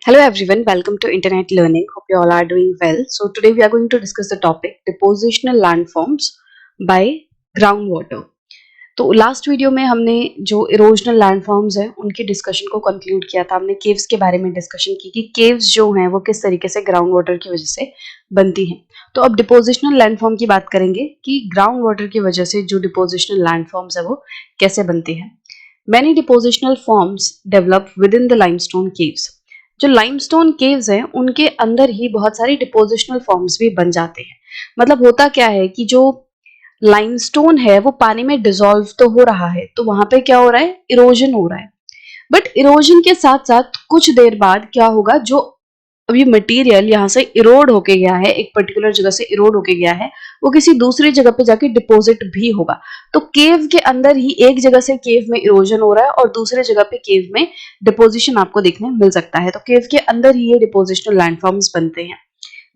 Hello everyone, welcome to Internet Learning. Hope you all are doing well. So today we are going to discuss the topic depositional landforms by groundwater. तो last video में हमने जो erosional landforms हैं उनकी discussion को conclude किया था। हमने केव्स के बारे में डिस्कशन की कि केव्स जो हैं वो किस तरीके से ग्राउंड वाटर की वजह से बनती हैं। तो अब डिपोजिशनल लैंडफॉर्म की बात करेंगे कि ग्राउंड वाटर की वजह से जो डिपोजिशनल लैंडफॉर्म्स है वो कैसे बनती हैं। Many depositional forms develop with in the limestone caves. जो लाइमस्टोन केव्स हैं उनके अंदर ही बहुत सारी डिपोजिशनल फॉर्म्स भी बन जाते हैं। मतलब होता क्या है कि जो लाइमस्टोन है वो पानी में डिसॉल्व तो हो रहा है, तो वहां पे क्या हो रहा है, इरोजन हो रहा है। बट इरोजन के साथ साथ कुछ देर बाद क्या होगा, जो अभी मटेरियल यहाँ से इरोड होके गया है, एक पर्टिकुलर जगह से इरोड होके गया है, वो किसी दूसरी जगह पे जाके डिपॉजिट भी होगा। तो केव के अंदर ही एक जगह से केव में इरोजन हो रहा है और दूसरे जगह पे केव में डिपोजिशन आपको देखने मिल सकता है। तो केव के अंदर ही ये डिपोजिशनल लैंडफॉर्म्स बनते हैं।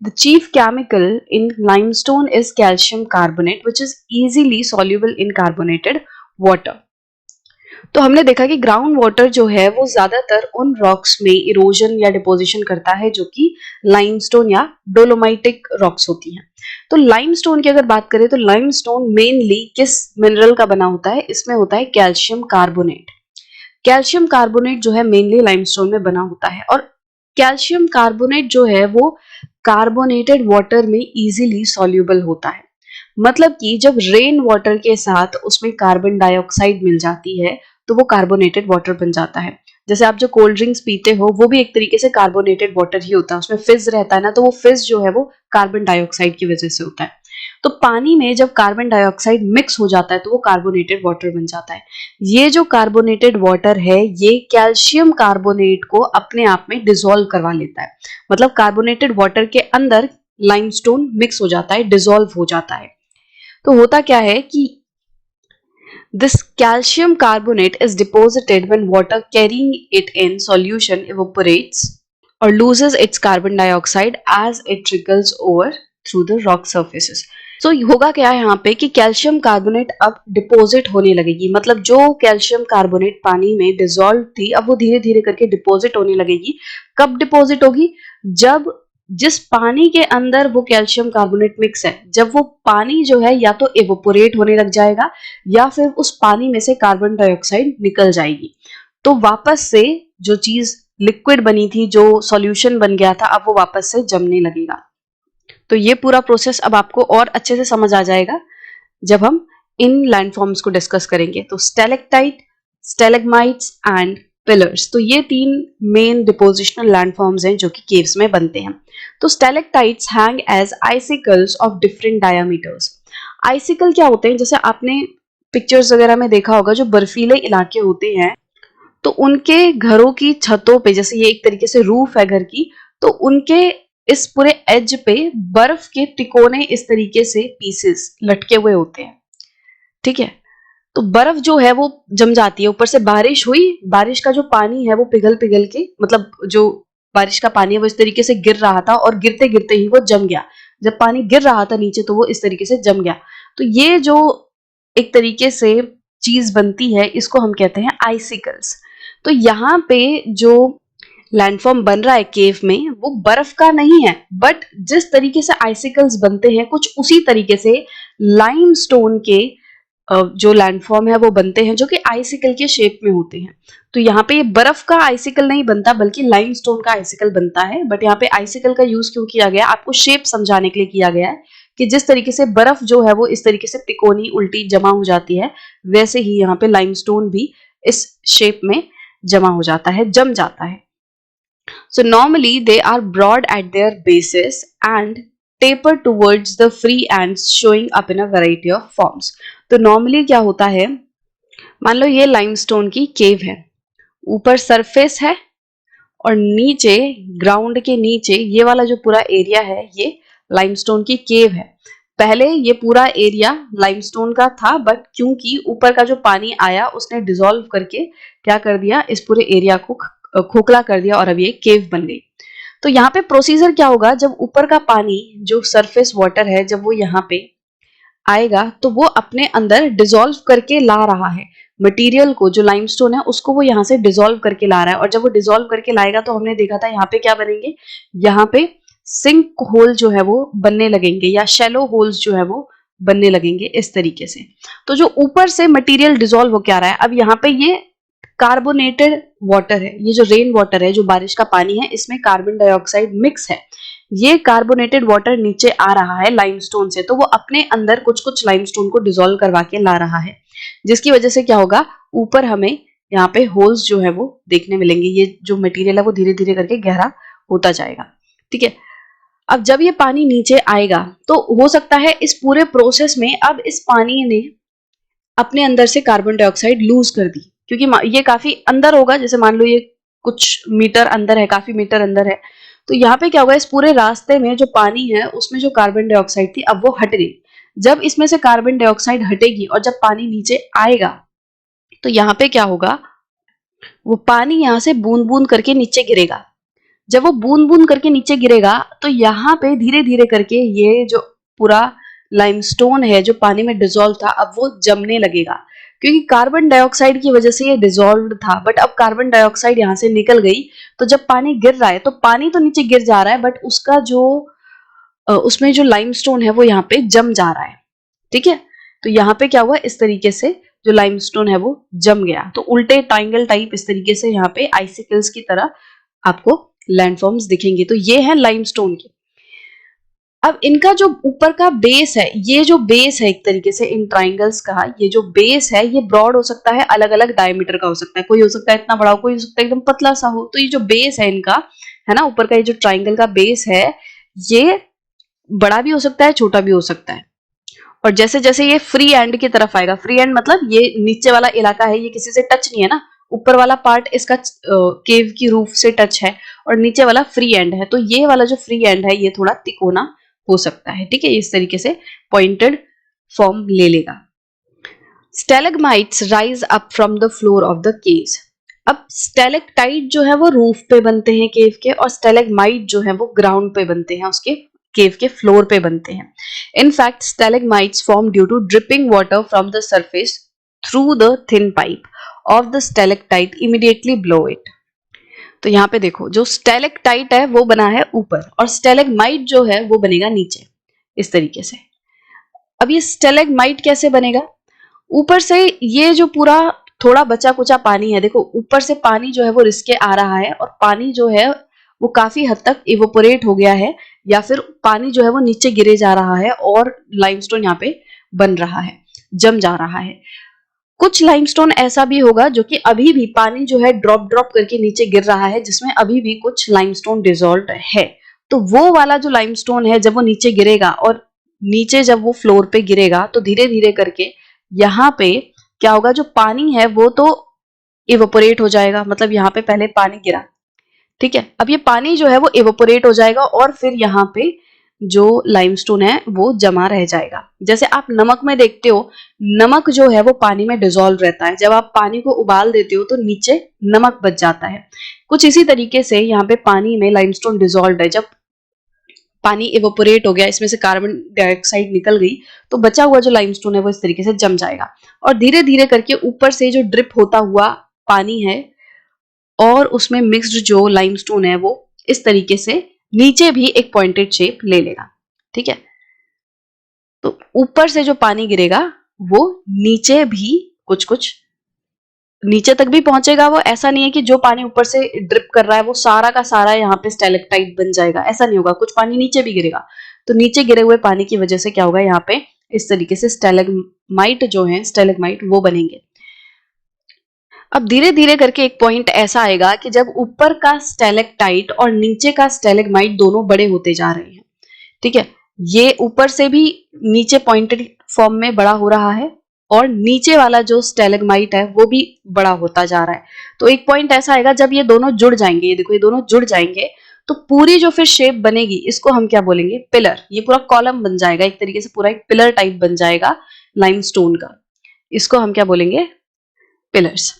The chief chemical in limestone is calcium carbonate, which is easily soluble in carbonated water. तो हमने देखा कि ग्राउंड वाटर जो है वो ज्यादातर उन रॉक्स में इरोजन या डिपोजिशन करता है जो कि लाइमस्टोन या डोलोमाइटिक रॉक्स होती हैं। तो लाइमस्टोन की अगर बात करें तो लाइमस्टोन मेनली किस मिनरल का बना होता है, इसमें होता है कैल्शियम कार्बोनेट। कैल्शियम कार्बोनेट जो है मेनली लाइमस्टोन में बना होता है और कैल्शियम कार्बोनेट जो है वो कार्बोनेटेड वाटर में इजीली सॉल्यूबल होता है। मतलब कि जब रेन वाटर के साथ उसमें कार्बन डाइऑक्साइड मिल जाती है तो वो कार्बोनेटेड वाटर बन जाता है। जैसे आप जो कोल्ड ड्रिंक्स पीते हो वो भी एक तरीके से कार्बोनेटेड वाटर ही होता है, उसमें फिज रहता है ना, तो वो फिज जो है वो कार्बन डाइऑक्साइड की वजह से होता है। तो पानी में जब कार्बन डाइऑक्साइड मिक्स हो जाता है तो वो कार्बोनेटेड वाटर बन जाता है। ये जो कार्बोनेटेड वाटर है ये कैल्शियम कार्बोनेट को अपने आप में डिसॉल्व करवा लेता है। मतलब कार्बोनेटेड वाटर के अंदर लाइमस्टोन मिक्स हो जाता है, डिसॉल्व हो जाता है। तो होता क्या है कि this calcium carbonate is deposited when water carrying it in solution evaporates or loses its carbon dioxide as it trickles over through the rock surfaces. तो होगा क्या है यहाँ पे कि कैल्शियम कार्बोनेट अब डिपोजिट होने लगेगी। मतलब जो कैल्शियम कार्बोनेट पानी में डिसॉल्व थी अब वो धीरे धीरे करके डिपोजिट होने लगेगी। कब डिपोजिट होगी, जब जिस पानी के अंदर वो कैल्शियम कार्बोनेट मिक्स है, जब वो पानी जो है या तो एवोपोरेट होने लग जाएगा या फिर उस पानी में से कार्बन डाइऑक्साइड निकल जाएगी। तो वापस से जो चीज लिक्विड बनी थी, जो सॉल्यूशन बन गया था, अब वो वापस से जमने लगेगा। तो ये पूरा प्रोसेस अब आपको और अच्छे से समझ आ जाएगा जब हम इन लैंडफॉर्म्स को डिस्कस करेंगे। तो स्टेलेक्टाइट, स्टेलेग्माइट्स एंड पिलर्स, तो ये तीन मेन डिपोजिशनल लैंडफॉर्म्स हैं जो कि केव्स में बनते हैं। तो stalactites hang as icicles of different diameters. Icicle क्या होते हैं, जैसे आपने पिक्चर्स वगैरह में देखा होगा, जो बर्फीले इलाके होते हैं तो उनके घरों की छतों पे, जैसे ये एक तरीके से रूफ है घर की, तो उनके इस पूरे एज पे बर्फ के तिकोने इस तरीके से पीसेस लटके हुए होते हैं। ठीक है, तो बर्फ जो है वो जम जाती है। ऊपर से बारिश हुई, बारिश का जो पानी है वो पिघल पिघल के, मतलब जो बारिश का पानी है वो इस तरीके से गिर रहा था और गिरते गिरते ही वो जम गया। जब पानी गिर रहा था नीचे तो वो इस तरीके से जम गया। तो ये जो एक तरीके से चीज बनती है इसको हम कहते हैं आइसिकल्स। तो यहाँ पे जो लैंडफॉर्म बन रहा है केव में वो बर्फ का नहीं है, बट जिस तरीके से आइसिकल्स बनते हैं कुछ उसी तरीके से लाइमस्टोन के जो लैंडफॉर्म है वो बनते हैं जो कि आइसिकल के शेप में होते हैं। तो यहाँ पे बर्फ का आइसिकल नहीं बनता बल्कि लाइमस्टोन का आइसिकल बनता है। बट यहाँ पे आइसिकल का यूज क्यों किया गया, आपको शेप समझाने के लिए किया गया है कि जिस तरीके से बर्फ जो है वो इस तरीके से तिकोनी उल्टी जमा हो जाती है, वैसे ही यहाँ पे लाइमस्टोन भी इस शेप में जमा हो जाता है, जम जाता है। So normally they are broad at their bases and taper towards the free ends showing up in a variety of forms. तो normally क्या होता है, मान लो ये लाइमस्टोन की केव है, ऊपर सरफेस है और नीचे ग्राउंड के नीचे ये वाला जो पूरा एरिया है ये लाइमस्टोन की केव है। पहले ये पूरा एरिया लाइमस्टोन का था, बट क्योंकि ऊपर का जो पानी आया उसने डिसॉल्व करके क्या कर दिया, इस पूरे एरिया को खोखला कर दिया और अब ये केव बन गई। तो यहाँ पे प्रोसीजर क्या होगा, जब ऊपर का पानी जो सरफेस वाटर है जब वो यहाँ पे आएगा तो वो अपने अंदर डिसॉल्व करके ला रहा है। मटेरियल को, जो लाइमस्टोन है उसको वो यहाँ से डिसॉल्व करके ला रहा है। और जब वो डिसॉल्व करके लाएगा तो हमने देखा था यहाँ पे क्या बनेंगे, यहाँ पे सिंक होल जो है वो बनने लगेंगे या शैलो होल्स जो है वो बनने लगेंगे इस तरीके से। तो जो ऊपर से मटेरियल डिसॉल्व हो क्या रहा है, अब यहाँ पे ये कार्बोनेटेड वाटर है, ये जो रेन वाटर है, जो बारिश का पानी है, इसमें कार्बन डाइऑक्साइड मिक्स है। ये कार्बोनेटेड वाटर नीचे आ रहा है लाइमस्टोन से, तो वो अपने अंदर कुछ कुछ लाइमस्टोन को डिसॉल्व करवा के ला रहा है, जिसकी वजह से क्या होगा, ऊपर हमें यहाँ पे होल्स जो है वो देखने मिलेंगे। ये जो मटेरियल है वो धीरे धीरे करके गहरा होता जाएगा। ठीक है, अब जब ये पानी नीचे आएगा तो हो सकता है इस पूरे प्रोसेस में अब इस पानी ने अपने अंदर से कार्बन डाइऑक्साइड लूज कर दी, क्योंकि ये काफी अंदर होगा, जैसे मान लो ये कुछ मीटर अंदर है, काफी मीटर अंदर है, तो यहाँ पे क्या होगा, इस पूरे रास्ते में जो पानी है उसमें जो कार्बन डाइऑक्साइड थी अब वो हट गई। जब इसमें से कार्बन डाइऑक्साइड हटेगी और जब पानी नीचे आएगा तो यहाँ पे क्या होगा, वो पानी यहाँ से बूंद बूंद करके नीचे गिरेगा। जब वो बूंद बूंद करके नीचे गिरेगा तो यहाँ पे धीरे धीरे करके ये जो पूरा लाइमस्टोन है जो पानी में डिसॉल्व था अब वो जमने लगेगा, क्योंकि कार्बन डाइऑक्साइड की वजह से ये डिसॉल्व था। बट अब कार्बन डाइऑक्साइड यहाँ से निकल गई, तो जब पानी गिर रहा है तो पानी तो नीचे गिर जा रहा है, बट उसका जो उसमें जो लाइमस्टोन है वो यहाँ पे जम जा रहा है। ठीक है, तो यहाँ पे क्या हुआ, इस तरीके से जो लाइमस्टोन है वो जम गया। तो उल्टे ट्रायंगल टाइप इस तरीके से यहाँ पे आइसिकल्स की तरह आपको लैंडफॉर्म्स दिखेंगे। तो ये है लाइमस्टोन के। अब इनका जो ऊपर का बेस है, ये जो बेस है एक तरीके से इन ट्राइंगल्स का, ये जो बेस है ये ब्रॉड हो सकता है, अलग अलग डायमीटर का हो सकता है, कोई हो सकता है इतना बड़ा हो, कोई हो सकता है एकदम पतला सा हो। तो ये जो बेस है इनका, है ना, ऊपर का ये जो ट्राइंगल का बेस है ये बड़ा भी हो सकता है, छोटा भी हो सकता है। और जैसे जैसे ये फ्री एंड की तरफ आएगा, फ्री एंड मतलब ये नीचे वाला इलाका है, ये किसी से टच नहीं है ना, ऊपर वाला पार्ट इसका केव की रूफ से टच है और नीचे वाला फ्री एंड है, तो ये वाला जो फ्री एंड है ये थोड़ा तिकोना हो सकता है। ठीक है, इस तरीके से पॉइंटेड फॉर्म ले लेगा। Stalagmites rise up from the floor of the caves. अब स्टेलेक्टाइट जो है वो रूफ पे बनते हैं केव के, और स्टेलेग्माइट जो है वो ग्राउंड पे बनते हैं, उसके केव के फ्लोर पे बनते हैं। In fact, stalagmites form due to dripping water from the surface through the thin pipe of the stalactite immediately below it. तो यहाँ पे देखो, जो स्टेलेक्टाइट है वो बना है ऊपर और स्टेलेग्माइट जो है वो बनेगा नीचे, इस तरीके से। अब ये स्टेलेग्माइट कैसे बनेगा, ऊपर से ये जो पूरा थोड़ा बचा कुचा पानी है, देखो ऊपर से पानी जो है वो रिसके आ रहा है और पानी जो है वो काफी हद तक इवोपोरेट हो गया है, या फिर पानी जो है वो नीचे गिरे जा रहा है और लाइमस्टोन यहाँ पे बन रहा है, जम जा रहा है। कुछ लाइमस्टोन ऐसा भी होगा जो कि अभी भी पानी जो है ड्रॉप ड्रॉप करके नीचे गिर रहा है, जिसमें अभी भी कुछ लाइमस्टोन डिसॉल्व है। तो वो वाला जो लाइमस्टोन है जब वो नीचे गिरेगा और नीचे जब वो फ्लोर पे गिरेगा तो धीरे धीरे करके यहाँ पे क्या होगा, जो पानी है वो तो इवोपोरेट हो जाएगा, मतलब यहाँ पे पहले पानी गिरा, ठीक है, अब ये पानी जो है वो इवोपोरेट हो जाएगा और फिर यहाँ पे जो लाइमस्टोन है वो जमा रह जाएगा। जैसे आप नमक में देखते हो, नमक जो है वो पानी में डिसॉल्व रहता है, जब आप पानी को उबाल देते हो तो नीचे नमक बच जाता है। कुछ इसी तरीके से यहाँ पे पानी में लाइमस्टोन डिसॉल्व है, जब पानी इवोपोरेट हो गया, इसमें से कार्बन डाइऑक्साइड निकल गई, तो बचा हुआ जो लाइमस्टोन है वो इस तरीके से जम जाएगा और धीरे धीरे करके ऊपर से जो ड्रिप होता हुआ पानी है और उसमें मिक्स्ड जो लाइमस्टोन है वो इस तरीके से नीचे भी एक पॉइंटेड शेप ले लेगा। ठीक है, तो ऊपर से जो पानी गिरेगा वो नीचे भी कुछ कुछ नीचे तक भी पहुंचेगा। वो ऐसा नहीं है कि जो पानी ऊपर से ड्रिप कर रहा है वो सारा का सारा यहाँ पे स्टेलेक्टाइट बन जाएगा, ऐसा नहीं होगा, कुछ पानी नीचे भी गिरेगा। तो नीचे गिरे हुए पानी की वजह से क्या होगा, यहाँ पे इस तरीके से स्टेलेग्माइट जो है, स्टेलेग्माइट वो बनेंगे। अब धीरे धीरे करके एक पॉइंट ऐसा आएगा कि जब ऊपर का स्टेलेक्टाइट और नीचे का स्टेलेग्माइट दोनों बड़े होते जा रहे हैं, ठीक है, ये ऊपर से भी नीचे पॉइंटेड फॉर्म में बड़ा हो रहा है और नीचे वाला जो स्टेलेग्माइट है वो भी बड़ा होता जा रहा है। तो एक पॉइंट ऐसा आएगा जब ये दोनों जुड़ जाएंगे, ये देखो ये दोनों जुड़ जाएंगे, तो पूरी जो फिर शेप बनेगी इसको हम क्या बोलेंगे, पिलर। ये पूरा कॉलम बन जाएगा, एक तरीके से पूरा एक पिलर टाइप बन जाएगा लाइमस्टोन का, इसको हम क्या बोलेंगे, pillars.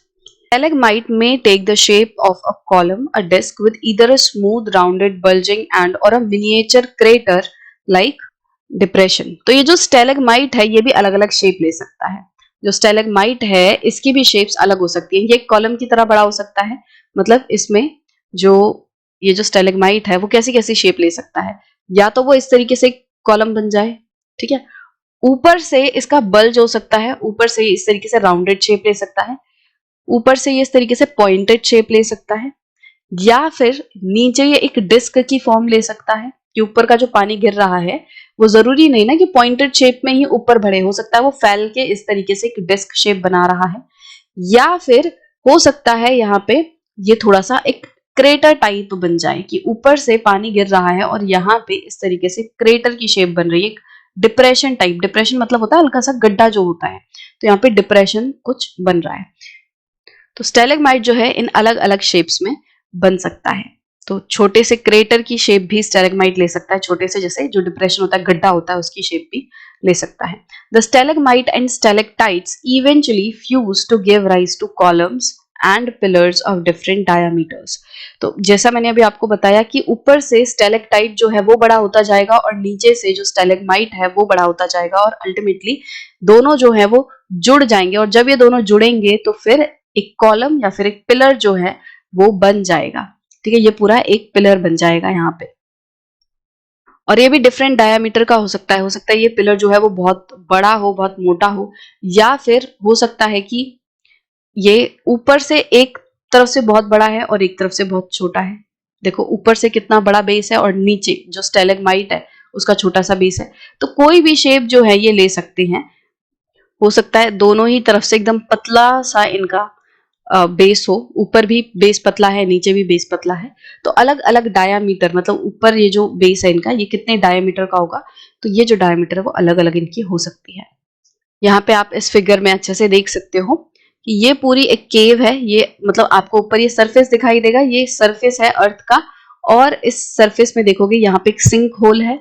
Stalagmite may take the shape of a column, a disc with either a smooth, rounded, bulging end or a miniature crater like depression. तो ये जो स्टेलेग्माइट है ये भी अलग अलग शेप ले सकता है, जो स्टेलेगमाइट है इसकी भी शेप्स अलग हो सकती है। ये एक कॉलम की तरह बड़ा हो सकता है, मतलब इसमें जो ये जो स्टेलेगमाइट है वो कैसी कैसी शेप ले सकता है। या तो वो इस तरीके से कॉलम बन जाए, ठीक है, ऊपर से इसका बल्ज हो सकता है, ऊपर से इस तरीके से राउंडेड शेप ले सकता है, ऊपर से ये इस तरीके से पॉइंटेड शेप ले सकता है, या फिर नीचे ये एक डिस्क की फॉर्म ले सकता है कि ऊपर का जो पानी गिर रहा है वो जरूरी नहीं ना कि पॉइंटेड शेप में ही ऊपर बढ़े, हो सकता है वो फैल के इस तरीके से एक डिस्क शेप बना रहा है, या फिर हो सकता है यहाँ पे ये थोड़ा सा एक क्रेटर टाइप बन जाए कि ऊपर से पानी गिर रहा है और यहाँ पे इस तरीके से क्रेटर की शेप बन रही है, एक डिप्रेशन टाइप। डिप्रेशन मतलब होता है हल्का सा गड्ढा जो होता है, तो यहाँ पे डिप्रेशन कुछ बन रहा है। तो स्टेलेगमाइट जो है इन अलग अलग शेप्स में बन सकता है। तो छोटे से क्रेटर की शेप भी स्टेलेगमाइट ले सकता है, छोटे से जैसे जो डिप्रेशन होता है, गड्ढा होता है, उसकी शेप भी ले सकता है। The stalagmite and stalactites eventually fuse to give rise to columns and pillars of different diameters. तो जैसा मैंने अभी आपको बताया कि ऊपर से स्टेलेक्टाइट जो है वो बड़ा होता जाएगा और नीचे से जो स्टेलेगमाइट है वो बड़ा होता जाएगा, और अल्टीमेटली दोनों जो है वो जुड़ जाएंगे, और जब ये दोनों जुड़ेंगे तो फिर एक कॉलम या फिर एक पिलर जो है वो बन जाएगा। ठीक है, ये पूरा एक पिलर बन जाएगा यहाँ पे। और ये भी डिफरेंट डायामीटर का हो सकता है ये पिलर जो है वो बहुत बड़ा हो, बहुत मोटा हो, या फिर हो सकता है कि ये ऊपर से एक तरफ से बहुत बड़ा है और एक तरफ से बहुत छोटा है। देखो ऊपर से कितना बड़ा बेस है और नीचे जो स्टेलेगमाइट है उसका छोटा सा बेस है। तो कोई भी शेप जो है ये ले सकते हैं। हो सकता है दोनों ही तरफ से एकदम पतला सा इनका बेस हो, ऊपर भी बेस पतला है, नीचे भी बेस पतला है। तो अलग अलग डायामीटर, मतलब ऊपर ये जो बेस है इनका ये कितने डायामीटर का होगा, तो ये जो डायामीटर है वो अलग अलग इनकी हो सकती है। यहाँ पे आप इस फिगर में अच्छे से देख सकते हो कि ये पूरी एक केव है। ये मतलब आपको ऊपर ये सरफेस दिखाई देगा, ये सरफेस है अर्थ का, और इस सरफेस में देखोगे यहाँ पे एक सिंक होल है,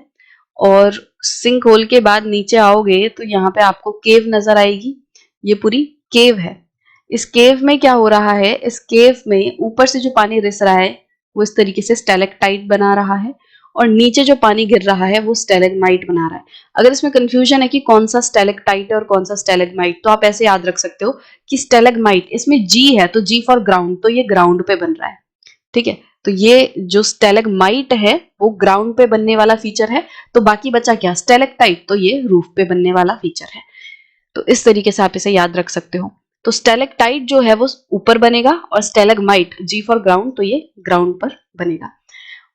और सिंक होल के बाद नीचे आओगे तो यहाँ पे आपको केव नजर आएगी। ये पूरी केव है। इस केव में क्या हो रहा है, इस केव में ऊपर से जो पानी रिस रहा है वो इस तरीके से स्टेलेक्टाइट बना रहा है, और नीचे जो पानी गिर रहा है वो स्टेलेगमाइट बना रहा है। अगर इसमें कंफ्यूजन है कि कौन सा स्टेलेक्टाइट है और कौन सा स्टेलेगमाइट, तो आप ऐसे याद रख सकते हो कि स्टेलेगमाइट इसमें जी है तो जी फॉर ग्राउंड, तो ये ग्राउंड पे बन रहा है। ठीक है, तो ये जो स्टेलेगमाइट है वो ग्राउंड पे बनने वाला फीचर है, तो बाकी बचा क्या, स्टेलेक्टाइट, तो ये रूफ पे बनने वाला फीचर है। तो इस तरीके से आप इसे याद रख सकते हो। तो स्टेलेक्टाइट जो है वो ऊपर बनेगा और स्टेलेगमाइट जी फॉर ग्राउंड, तो ये ग्राउंड पर बनेगा।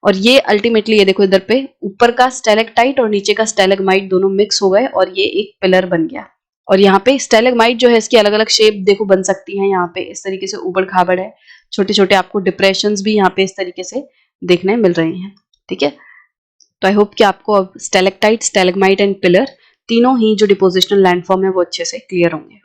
और ये अल्टीमेटली ये देखो इधर पे ऊपर का स्टेलेक्टाइट और नीचे का स्टेलेगमाइट दोनों मिक्स हो गए और ये एक पिलर बन गया। और यहाँ पे स्टेलेगमाइट जो है इसकी अलग अलग शेप देखो बन सकती है। यहाँ पे इस तरीके से उबड़ खाबड़ है, छोटे छोटे आपको डिप्रेशंस भी यहाँ पे इस तरीके से देखने मिल रहे हैं। ठीक है, तो आई होप कि आपको अब स्टेलेक्टाइट, स्टेलेगमाइट एंड पिलर तीनों ही जो डिपोजिशनल लैंडफॉर्म है वो अच्छे से क्लियर होंगे।